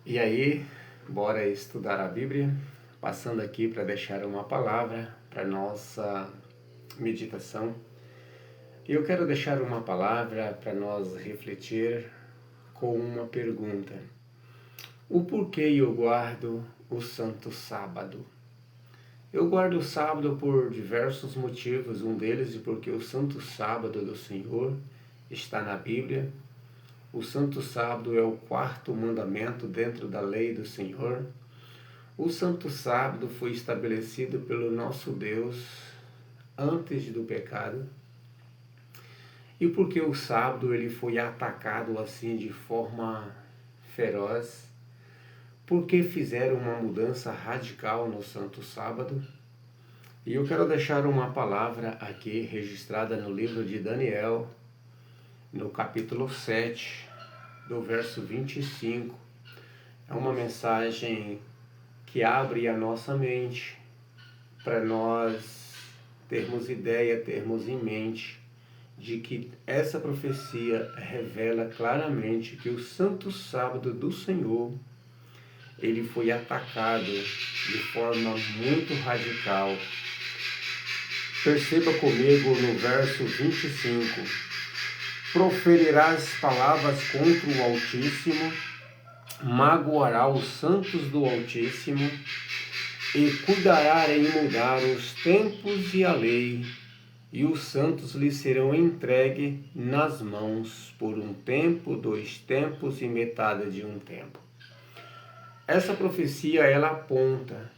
E aí, bora estudar a Bíblia, passando aqui para deixar uma palavra para nossa meditação. E eu quero deixar uma palavra para nós refletir com uma pergunta. O porquê eu guardo o Santo Sábado? Eu guardo o sábado por diversos motivos, um deles é porque o Santo Sábado do Senhor está na Bíblia. O Santo Sábado é o quarto mandamento dentro da lei do Senhor. O Santo Sábado foi estabelecido pelo nosso Deus antes do pecado. E porque o sábado ele foi atacado assim de forma feroz? Porque fizeram uma mudança radical no Santo Sábado? E eu quero deixar uma palavra aqui registrada no livro de Daniel, no capítulo 7, do verso 25. É uma mensagem que abre a nossa mente para nós termos ideia, termos em mente de que essa profecia revela claramente que o Santo Sábado do Senhor ele foi atacado de forma muito radical. Perceba comigo no verso 25. Proferirás palavras contra o Altíssimo, magoará os santos do Altíssimo, e cuidará em mudar os tempos e a lei, e os santos lhe serão entregues nas mãos por um tempo, 2 tempos e metade de um tempo. Essa profecia ela aponta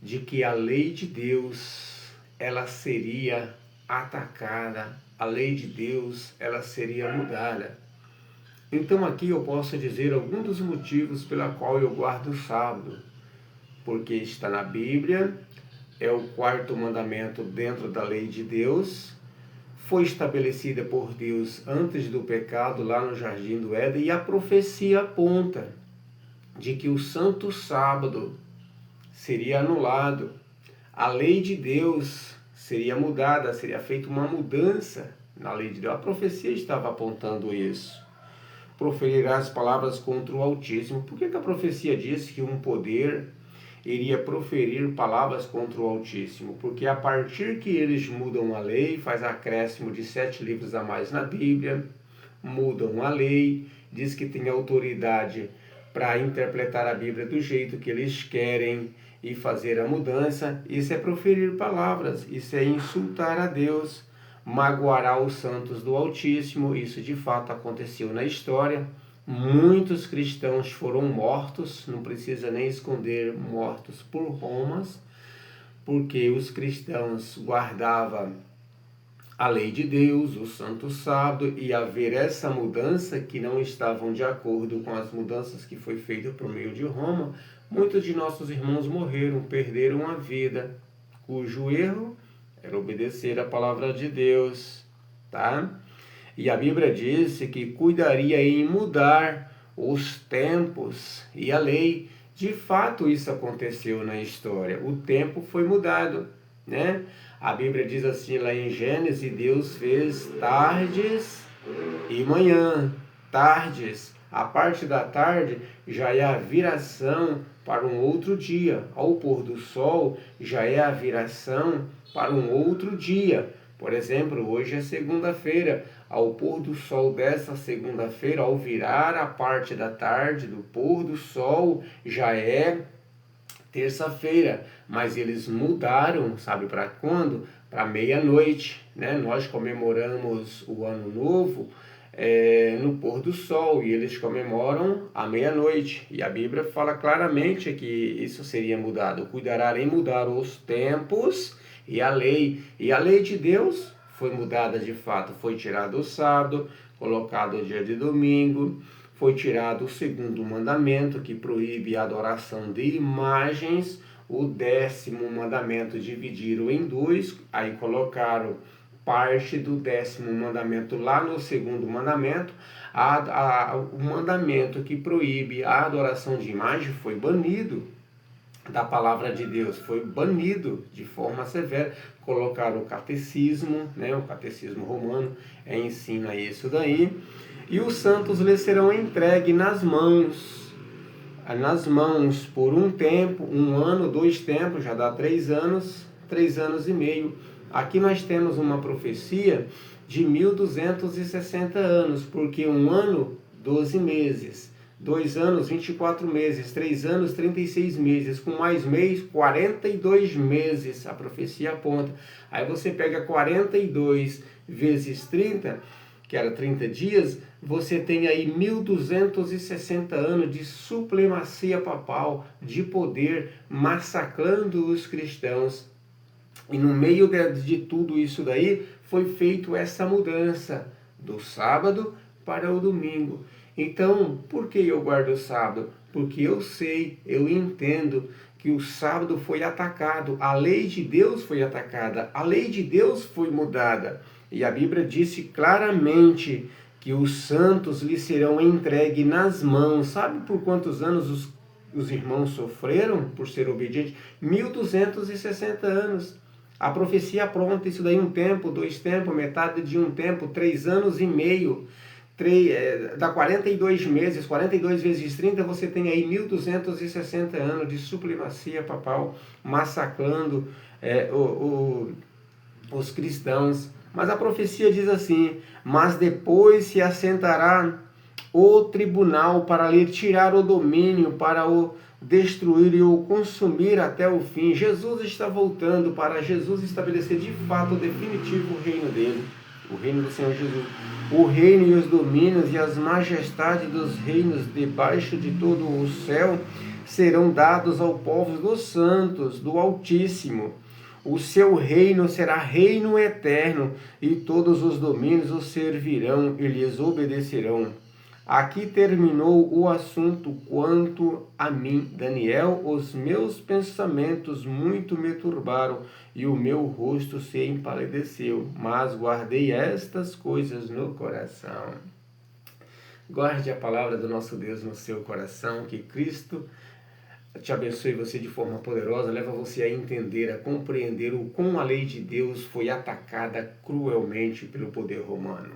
de que a lei de Deus ela seria atacada, a lei de Deus ela seria mudada. Então aqui eu posso dizer alguns dos motivos pela qual eu guardo o sábado, porque está na Bíblia, é o quarto mandamento dentro da lei de Deus, foi estabelecida por Deus antes do pecado lá no Jardim do Éden, e a profecia aponta de que o Santo Sábado seria anulado, a lei de Deus seria mudada, seria feita uma mudança na lei de Deus. A profecia estava apontando isso. Proferirá as palavras contra o Altíssimo. Por que a profecia disse que um poder iria proferir palavras contra o Altíssimo? Porque a partir que eles mudam a lei, faz acréscimo de 7 livros a mais na Bíblia, mudam a lei, diz que tem autoridade para interpretar a Bíblia do jeito que eles querem e fazer a mudança. Isso é proferir palavras, isso é insultar a Deus, magoará os santos do Altíssimo. Isso de fato aconteceu na história. Muitos cristãos foram mortos, não precisa nem esconder, mortos por Romas, porque os cristãos guardavam a lei de Deus, o Santo Sábado, e haver essa mudança que não estavam de acordo com as mudanças que foi feita por meio de Roma, muitos de nossos irmãos morreram, perderam a vida, cujo erro era obedecer a palavra de Deus, tá? E a Bíblia disse que cuidaria em mudar os tempos e a lei. De fato, isso aconteceu na história. O tempo foi mudado, né? A Bíblia diz assim lá em Gênesis: Deus fez tardes e manhã. Tardes, a parte da tarde já é a viração para um outro dia. Ao pôr do sol já é a viração para um outro dia. Por exemplo, hoje é segunda-feira. Ao pôr do sol dessa segunda-feira, ao virar a parte da tarde do pôr do sol, já é terça-feira. Mas eles mudaram, sabe para quando? Para meia-noite, né? Nós comemoramos o Ano Novo no pôr do sol, e eles comemoram à meia-noite. E a Bíblia fala claramente que isso seria mudado. Cuidará em mudar os tempos e a lei. E a lei de Deus foi mudada de fato. Foi tirado o sábado, colocado o dia de domingo. Foi tirado o 2º mandamento, que proíbe a adoração de imagens. O 10º mandamento dividiram em 2. Aí colocaram parte do 10º mandamento lá no 2º mandamento. O mandamento que proíbe a adoração de imagem foi banido da palavra de Deus, foi banido de forma severa. Colocaram o catecismo, né? O catecismo romano ensina isso daí. E os santos lhes serão entregues nas mãos. nas mãos por um tempo, 1 ano, 2 tempos, já dá 3 anos, 3 anos e meio. Aqui nós temos uma profecia de 1260 anos, porque 1 ano, 12 meses, 2 anos, 24 meses, 3 anos, 36 meses, com mais mês, 42 meses, a profecia aponta. Aí você pega 42 vezes 30, que era 30 dias, você tem aí 1260 anos de supremacia papal, de poder, massacrando os cristãos. E no meio de tudo isso daí, foi feito essa mudança do sábado para o domingo. Então, por que eu guardo o sábado? Porque eu sei, eu entendo que o sábado foi atacado, a lei de Deus foi atacada, a lei de Deus foi mudada. E a Bíblia disse claramente que os santos lhe serão entregues nas mãos. Sabe por quantos anos os irmãos sofreram por ser obedientes? 1260 anos. A profecia pronta, isso daí 1 tempo, 2 tempos, metade de 1 tempo, 3 anos e meio. Dá 42 meses, 42 vezes 30, você tem aí 1260 anos de supremacia papal, massacrando os cristãos. Mas a profecia diz assim: mas depois se assentará o tribunal para lhe tirar o domínio, para o destruir e o consumir até o fim. Jesus está voltando para Jesus estabelecer de fato o definitivo reino dele, o reino do Senhor Jesus. O reino e os domínios e as majestades dos reinos debaixo de todo o céu serão dados ao povo dos santos, do Altíssimo. O seu reino será reino eterno, e todos os domínios o servirão e lhes obedecerão. Aqui terminou o assunto quanto a mim, Daniel. Os meus pensamentos muito me turbaram e o meu rosto se empalideceu, mas guardei estas coisas no coração. Guarde a palavra do nosso Deus no seu coração, que Cristo te abençoe você de forma poderosa, leva você a entender, a compreender o como a lei de Deus foi atacada cruelmente pelo poder romano.